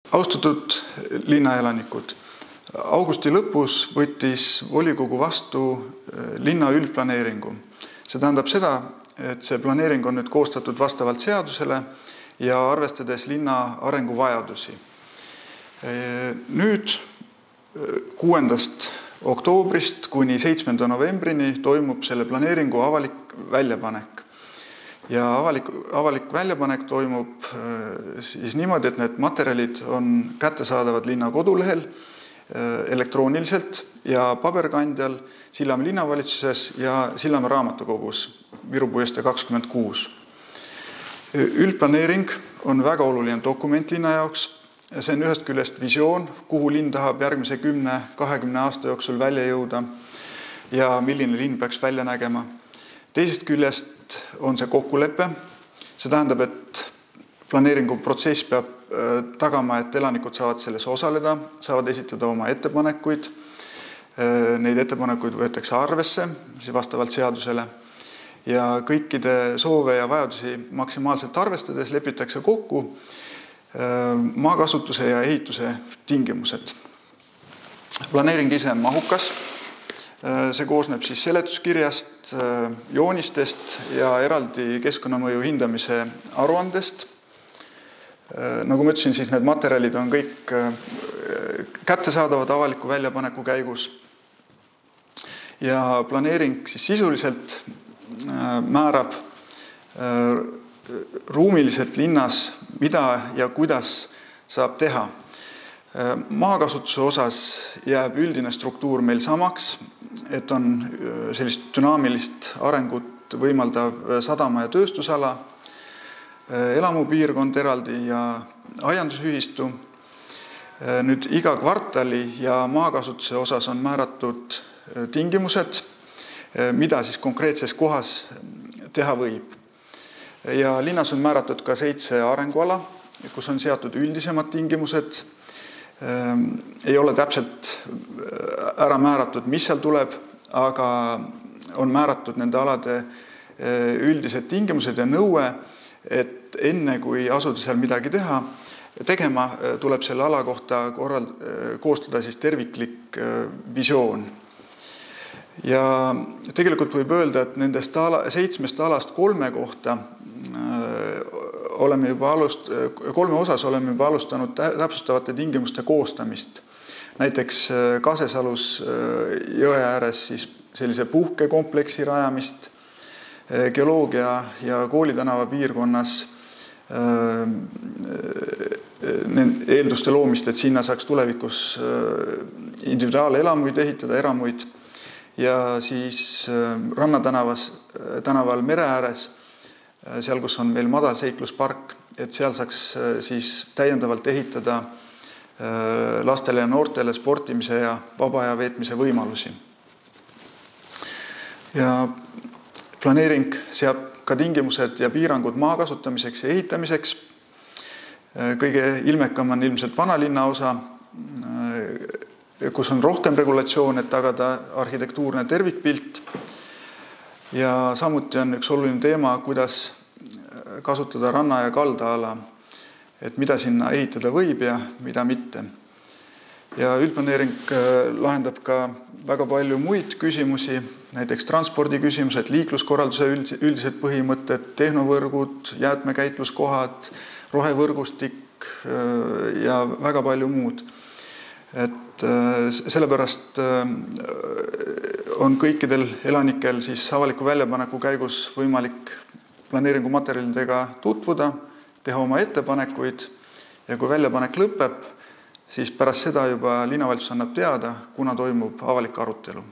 Austatud linnaelanikud, augusti lõpus võttis volikogu vastu linna üldplaneeringu. See tähendab seda, et see planeering on nüüd koostatud vastavalt seadusele ja arvestades linna arenguvajadusi. Nüüd 6. oktoobrist kuni 7. novembrini toimub selle planeeringu avalik väljapanek. Ja avalik väljapanek toimub siis niimoodi, et need materjalid on kättesaadavad linna kodulehel elektrooniliselt ja paberkandjal Sillamäe linnavalitsuses ja Sillamäe raamatukogus Viru Puiestee 26. Üldplaneering on väga oluline dokument linna jaoks. See on ühest küljest visioon, kuhu linn tahab järgmise 10-20 aasta jooksul välja jõuda ja milline linn peaks välja nägema. Teisest küljest on see kokkulepe. See tähendab, et planeeringuprotsess peab tagama, et elanikud saavad selles osaleda, saavad esitada oma ettepanekuid. Neid ettepanekuid võetakse arvesse vastavalt seadusele ja kõikide soove ja vajadusi maksimaalselt arvestades lepitakse kokku maakasutuse ja ehituse tingimused. Planeering ise on mahukas. See koosneb siis seletuskirjast, joonistest ja eraldi keskkonnamõju hindamise aruandest. Nagu ma ütlesin, siis need materjalid on kõik kättesaadavad avaliku väljapaneku käigus. Ja planeering siis sisuliselt määrab ruumiliselt linnas, mida ja kuidas saab teha. Maakasutuse osas jääb üldine struktuur meil samaks, et on sellist dünaamilist arengut võimaldav sadama ja tööstusala, elamupiirkond eraldi ja aiandusühistu. Nüüd iga kvartali ja maakasutuse osas on määratud tingimused, mida siis konkreetses kohas teha võib. Ja linnas on määratud ka 7 arenguala, kus on seatud üldisemad tingimused. Ei ole täpselt ära määratud, mis seal tuleb, aga on määratud nende alade üldised tingimused ja nõue, et enne kui asuda seal midagi tegema, tuleb selle ala kohta koostada siis terviklik visioon. Ja tegelikult võib öelda, et nendest 7 alast 3 kohta kolme osas oleme juba alustanud täpsustavate tingimuste koostamist. Näiteks Kasesalus jõe ääres siis sellise puhkekompleksi rajamist, geoloogia ja koolitänava piirkonnas eelduste loomist, et sinna saaks tulevikus individuaalelamuid ehitada, eramuid ja siis Rannatanaval mere ääres, seal, kus on meil madalseikluspark, et seal saaks siis täiendavalt ehitada lastele ja noortele sportimise ja vaba aja veetmise võimalusi. Ja planeering seab ka tingimused ja piirangud maa kasutamiseks ja ehitamiseks. Kõige ilmekam on ilmselt vanalinna osa, kus on rohkem regulatsioon, et tagada arhitektuurne tervikpilt. Ja samuti on üks oluline teema, kuidas kasutada ranna- ja kaldaala, et mida sinna ehitada võib ja mida mitte. Ja üldplaneering lahendab ka väga palju muid küsimusi, näiteks transpordiküsimused, liikluskorralduse üldised põhimõtted, tehnovõrgud, jäätmekäitluskohad, rohevõrgustik ja väga palju muud. Et sellepärast on kõikidel elanikel siis avaliku väljapaneku käigus võimalik planeeringu materjalidega tutvuda, teha oma ettepanekuid ja kui väljapanek lõpeb, siis pärast seda juba linnavalitsus annab teada, kuna toimub avalik arutelu.